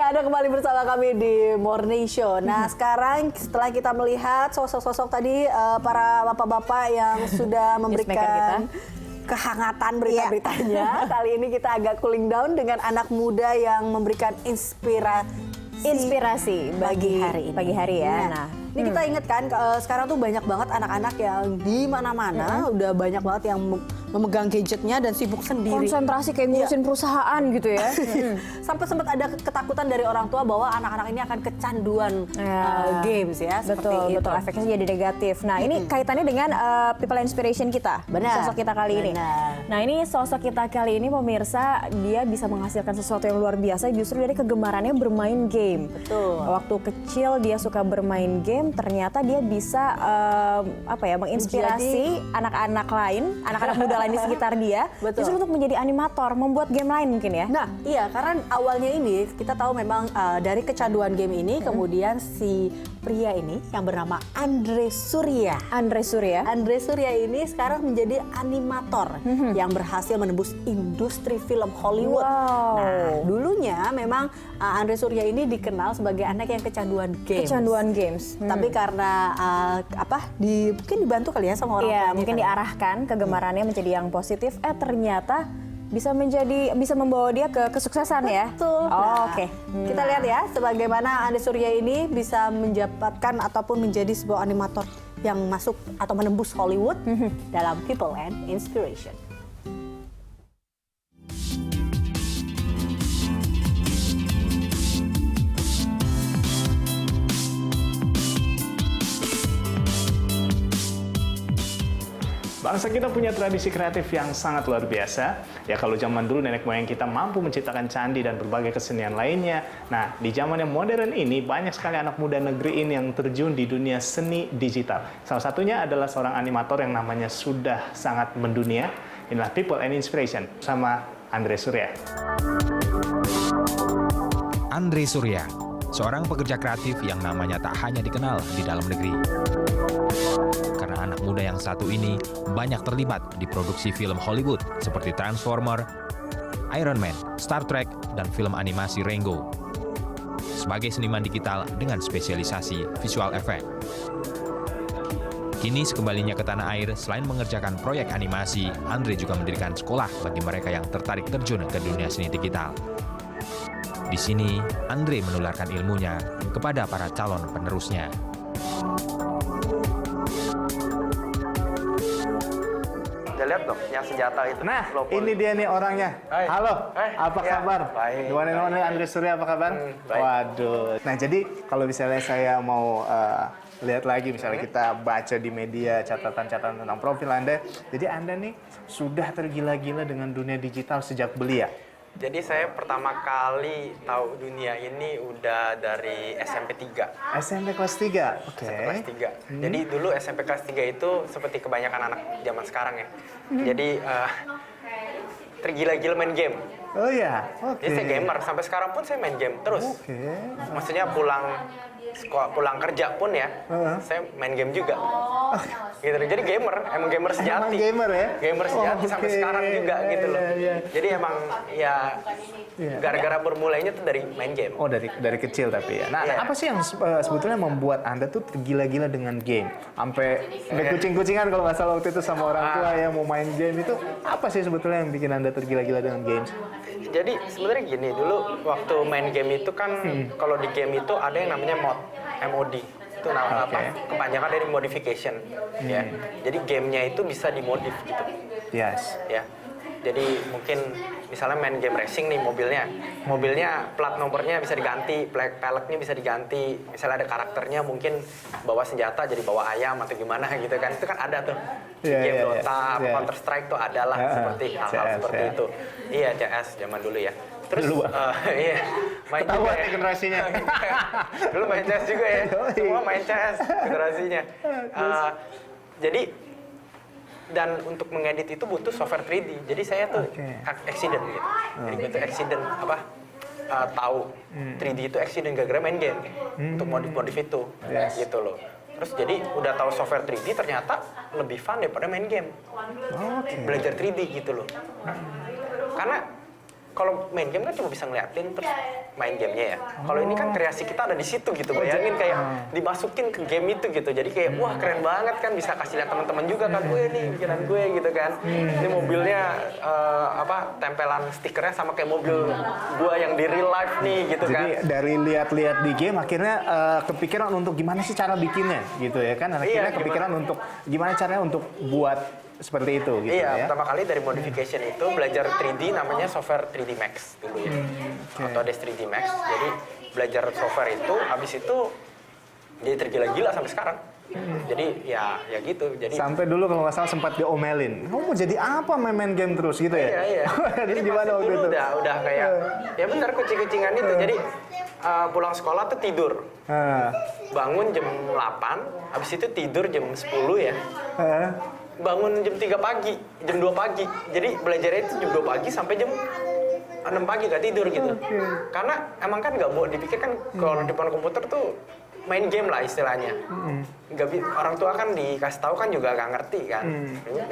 Ya, Anda kembali bersama kami di Morning Show. Nah, sekarang setelah kita melihat sosok-sosok tadi para bapak-bapak yang sudah memberikan kehangatan berita-beritanya, kali ini kita agak cooling down dengan anak muda yang memberikan inspirasi bagi hari ya. Nah, ini kita ingat kan sekarang tuh banyak banget anak-anak yang di mana-mana udah banyak banget yang memegang gadgetnya dan sibuk sendiri. Konsentrasi kayak ngurusin perusahaan gitu ya. Sampai sempat ada ketakutan dari orang tua bahwa anak-anak ini akan kecanduan games ya. Betul, betul. Efeknya jadi negatif. Nah, ini kaitannya dengan people inspiration kita. Benar. Sosok kita kali ini. Nah, ini sosok kita kali ini pemirsa, dia bisa menghasilkan sesuatu yang luar biasa justru dari kegemarannya bermain game. Betul. Waktu kecil dia suka bermain game, ternyata dia bisa menginspirasi anak-anak lain, anak-anak muda lain di sekitar dia, justru untuk menjadi animator, membuat game lain mungkin ya. Nah, iya, karena awalnya ini kita tahu memang dari kecanduan game ini, kemudian si pria ini yang bernama Andre Surya. Andre Surya ini sekarang menjadi animator yang berhasil menembus industri film Hollywood. Wow. Nah, dulunya memang Andre Surya ini dikenal sebagai anak yang kecanduan games. Tapi karena mungkin dibantu kali ya sama orang tuanya. Mungkin diarahkan kegemarannya menjadi yang positif, ternyata bisa membawa dia ke kesuksesan ya. Betul. Oke. Kita lihat ya sebagaimana Andre Surya ini bisa mendapatkan ataupun menjadi sebuah animator yang masuk atau menembus Hollywood dalam People and Inspiration. Bangsa kita punya tradisi kreatif yang sangat luar biasa. Ya kalau zaman dulu nenek moyang kita mampu menciptakan candi dan berbagai kesenian lainnya. Nah, di zaman yang modern ini banyak sekali anak muda negeri ini yang terjun di dunia seni digital. Salah satunya adalah seorang animator yang namanya sudah sangat mendunia. Inilah People and Inspiration sama Andre Surya. Andre Surya, seorang pekerja kreatif yang namanya tak hanya dikenal di dalam negeri. Karena anak muda yang satu ini banyak terlibat di produksi film Hollywood seperti Transformer, Iron Man, Star Trek, dan film animasi Rango. Sebagai seniman digital dengan spesialisasi visual effect. Kini sekembalinya ke tanah air, selain mengerjakan proyek animasi, Andre juga mendirikan sekolah bagi mereka yang tertarik terjun ke dunia seni digital. Di sini, Andre menularkan ilmunya kepada para calon penerusnya. Udah lihat dong, yang senjata itu. Nah, ini dia nih orangnya. Hai. Halo, apa kabar? Baik. One and only Andre Surya, apa kabar? Baik. Waduh. Nah, jadi kalau misalnya saya mau lihat lagi, misalnya kita baca di media catatan-catatan tentang profil Anda, jadi Anda nih sudah tergila-gila dengan dunia digital sejak belia. Jadi saya pertama kali tahu dunia ini udah dari SMP 3. SMP kelas 3? Oke. SMP kelas 3. Jadi dulu SMP kelas 3 itu seperti kebanyakan anak zaman sekarang ya. Jadi tergila-gila main game. Oh ya, oke. Jadi saya gamer, sampai sekarang pun saya main game terus. Oke. Maksudnya pulang kerja pun ya, saya main game juga. Gitu. Jadi gamer, emang gamer sejati. Emang gamer ya? Gamer sejati sampai sekarang juga gitu loh. Jadi emang ya gara-gara bermulainya tuh dari main game. Oh, dari kecil tapi ya. Nah, apa sih yang sebetulnya membuat Anda tuh tergila-gila dengan game? Sampai kucing-kucingan kalau nggak salah waktu itu sama orang tua yang mau main game itu. Apa sih sebetulnya yang bikin Anda tergila-gila dengan games? Jadi sebenarnya gini, dulu waktu main game itu kan kalau di game itu ada yang namanya MOD. Itu kepanjangan dari modification ya. Jadi gamenya itu bisa dimodif gitu. Yes. Ya. Jadi mungkin misalnya main game racing nih, mobilnya plat nomornya bisa diganti, peleknya bisa diganti, misalnya ada karakternya mungkin bawa senjata jadi bawa ayam atau gimana gitu kan, itu kan ada tuh game Dota, Counter Strike tuh ada lah seperti hal-hal seperti itu. Iya, CS zaman dulu ya. Terus iya, main juga ya. generasinya. Dulu main CS juga ya, semua main CS generasinya. Jadi dan untuk mengedit itu butuh software 3D. Jadi saya tuh accident gitu. Jadi itu accident tahu 3D itu accident gara-gara main game untuk modif itu gitu loh. Terus jadi udah tahu software 3D ternyata lebih fun daripada main game. Belajar 3D gitu loh. Karena kalau main game kan cuma bisa ngeliatin terus main gamenya ya. Kalau ini kan kreasi kita ada di situ gitu. Bayangin kayak dimasukin ke game itu gitu. Jadi kayak wah keren banget kan, bisa kasih lihat teman-teman juga kan, gue nih bikinan gue gitu kan. Ini mobilnya tempelan stikernya sama kayak mobil gue yang di real life nih gitu kan. Jadi dari lihat-lihat di game akhirnya kepikiran untuk gimana sih cara bikinnya gitu ya kan. Akhirnya kepikiran untuk gimana caranya untuk buat seperti itu gitu ya. Iya, pertama kali dari modification itu belajar 3D namanya software 3D Max dulu ya. Atau Autodesk 3D Max. Jadi belajar software itu, habis itu jadi tergila-gila sampai sekarang. Jadi ya gitu. Jadi sampai dulu kalau nggak salah sempat diomelin. Kamu mau jadi apa main game terus gitu ya? Iya. Jadi Jadi gimana pasti waktu dulu itu? udah kayak ya benar kucing-kucingan itu. Jadi pulang sekolah tuh tidur. Bangun jam 8, habis itu tidur jam 10 ya. Bangun jam 3 pagi, jam 2 pagi. Jadi belajarnya itu jam 2 pagi sampai jam 6 pagi gak tidur gitu. Karena emang kan nggak mau dipikir kan kalau di depan komputer tuh main game lah istilahnya. Orang tua kan dikasih tahu kan juga gak ngerti kan.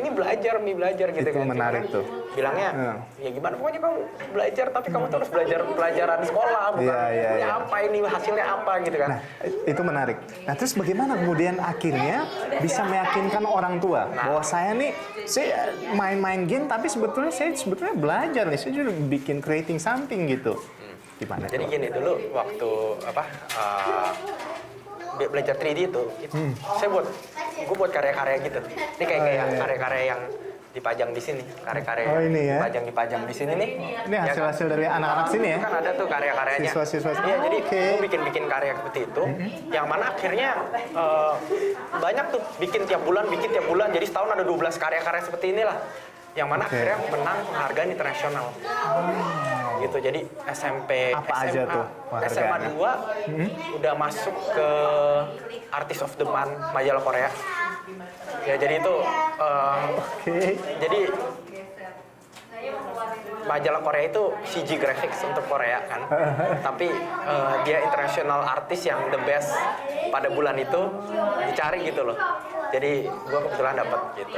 Ini belajar gitu itu kan. menarik tuh. Bilangnya ya gimana pokoknya kamu belajar tapi kamu terus belajar pelajaran sekolah bukan punya apa ini hasilnya apa gitu kan. Nah, itu menarik. Nah, terus bagaimana kemudian akhirnya bisa meyakinkan orang tua bahwa saya main-main game tapi saya sebetulnya belajar nih, saya juga bikin creating something gitu. Gimana? Jadi gini dulu waktu belajar 3D itu gue buat karya-karya gitu. Ini kayak karya-karya yang dipajang di sini, karya-karya dipajang di sini nih. Ini hasil-hasil dari anak-anak sini ya? Kan ada tuh karya-karyanya. Siswa-siswa. Iya, jadi gue bikin karya seperti itu, yang mana akhirnya banyak tuh bikin tiap bulan. Jadi setahun ada 12 karya-karya seperti inilah. Yang mana akhirnya menang penghargaan internasional. Gitu, jadi SMP, apa SMA, aja tuh SMA 2 udah masuk ke Artist of the Month majalah Korea. Ya jadi itu, jadi majalah Korea itu CG Graphics untuk Korea kan. Tapi dia international artist yang the best pada bulan itu dicari gitu loh. Jadi gue kebetulan dapat gitu.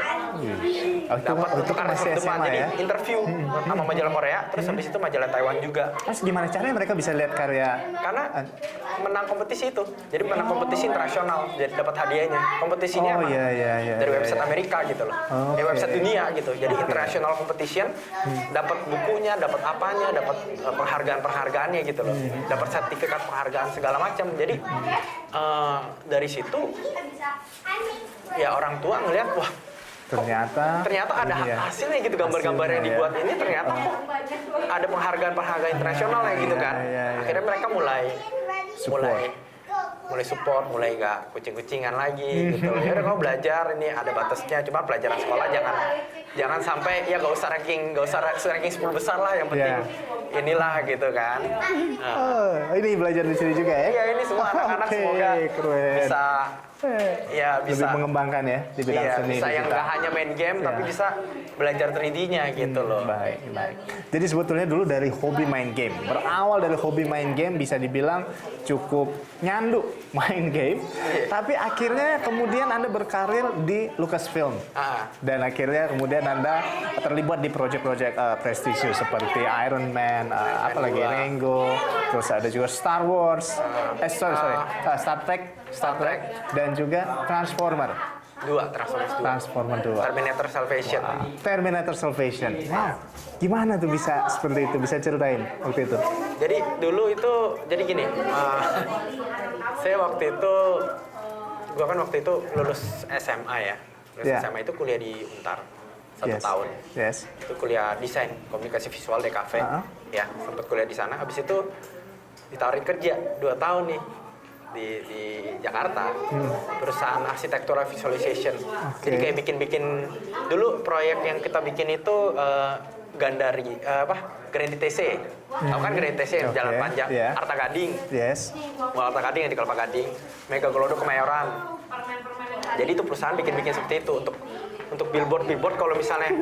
Dapat untuk Artist of the Month. Jadi interview sama majalah Korea, terus habis itu majalah Taiwan juga. Terus gimana caranya mereka bisa lihat karya? Karena menang kompetisi itu. Jadi menang kompetisi internasional, jadi dapat hadiahnya. Kompetisinya dari website Amerika gitu loh. Dari website dunia gitu. Jadi international competition, dapat bukunya, dapat apanya, dapat penghargaan-penghargaannya gitu loh. Dapat sertifikat penghargaan segala macam. Jadi dari situ ya orang tua ngelihat wah ternyata ada hasilnya gitu, gambar-gambar yang dibuat ini ternyata kok ada penghargaan internasional ya gitu kan. Akhirnya mereka mulai support, mulai nggak kucing-kucingan lagi gitu. Ya udah kamu belajar, ini ada batasnya, cuma pelajaran sekolah jangan sampai ya nggak usah ranking 10 besar lah, yang penting inilah gitu kan. Ini belajar di sini juga ya? Iya, ini semua anak-anak semoga bisa lebih mengembangkan ya di bidang seni. Bisa yang nggak hanya main game tapi bisa belajar 3D-nya gitu loh. Baik. Jadi sebetulnya dulu dari hobi main game, berawal dari hobi main game bisa dibilang cukup nyandu main game, tapi akhirnya kemudian Anda berkarir di Lucasfilm. Dan akhirnya kemudian Anda terlibat di proyek-proyek prestisius seperti Iron Man, apalagi Rango, terus ada juga Star Wars, Star Trek, dan juga Transformer 2. Terminator Salvation. Nah, gimana tuh bisa seperti itu? Bisa ceritain waktu itu? Jadi dulu itu, jadi gini, saya waktu itu, gua kan waktu itu lulus SMA ya. SMA itu kuliah di Untar 1 tahun. Itu kuliah desain komunikasi visual DKV. Ya, sempat kuliah di sana. Habis itu ditawarin kerja 2 tahun nih di Jakarta, perusahaan arsitektural visualization. Jadi kayak bikin dulu proyek yang kita bikin itu Gandari Grand ITC. Tahu kan Grand ITC Jalan Panjang, Arta Gading. Arta Gading yang di Kelapa Gading, Mega Glodok Kemayoran. Jadi itu perusahaan bikin seperti itu untuk billboard kalau misalnya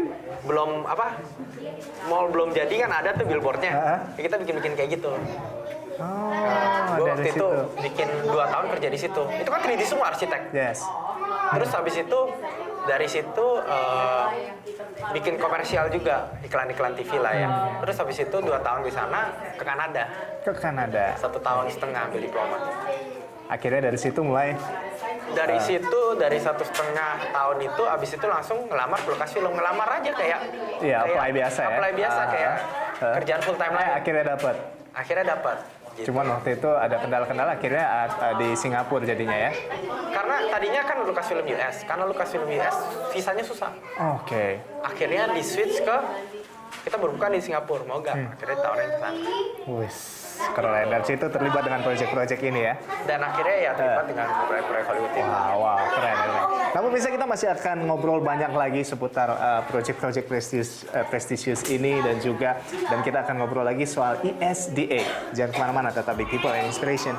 mall belum jadi kan ada tuh billboardnya. Kita bikin kayak gitu. Gue waktu itu bikin 2 tahun kerja di situ. Itu kan 3D semua arsitek. Terus habis itu dari situ bikin komersial juga, iklan-iklan TV lah ya. Terus habis itu 2 tahun di sana ke Kanada. Ke Kanada. 1,5 tahun ambil diploma. Akhirnya dari situ mulai Dari situ, dari 1,5 tahun itu, abis itu langsung ngelamar ke lokasi film. Ngelamar aja kayak... Iya, kayak apply biasa ya? Apply biasa, kayak kerjaan full time lain. akhirnya dapat. Akhirnya dapat. Gitu. Cuman waktu itu ada kendala-kendala, akhirnya di Singapura jadinya ya? Karena tadinya kan lukas film US. Karena lukas film US, visanya susah. Oke. Akhirnya di switch ke... Kita berbuka di Singapura, mau gak? Akhirnya ditawarin ke sana. Wis, keren. Dari situ terlibat dengan proyek-proyek ini ya? Dan akhirnya ya terlibat dengan proyek-proyek Hollywood ini. Wow, keren. Namun bisa kita masih akan ngobrol banyak lagi seputar proyek-proyek prestisius ini dan kita akan ngobrol lagi soal ESDA. Jangan kemana-mana, tetap di People and Inspiration.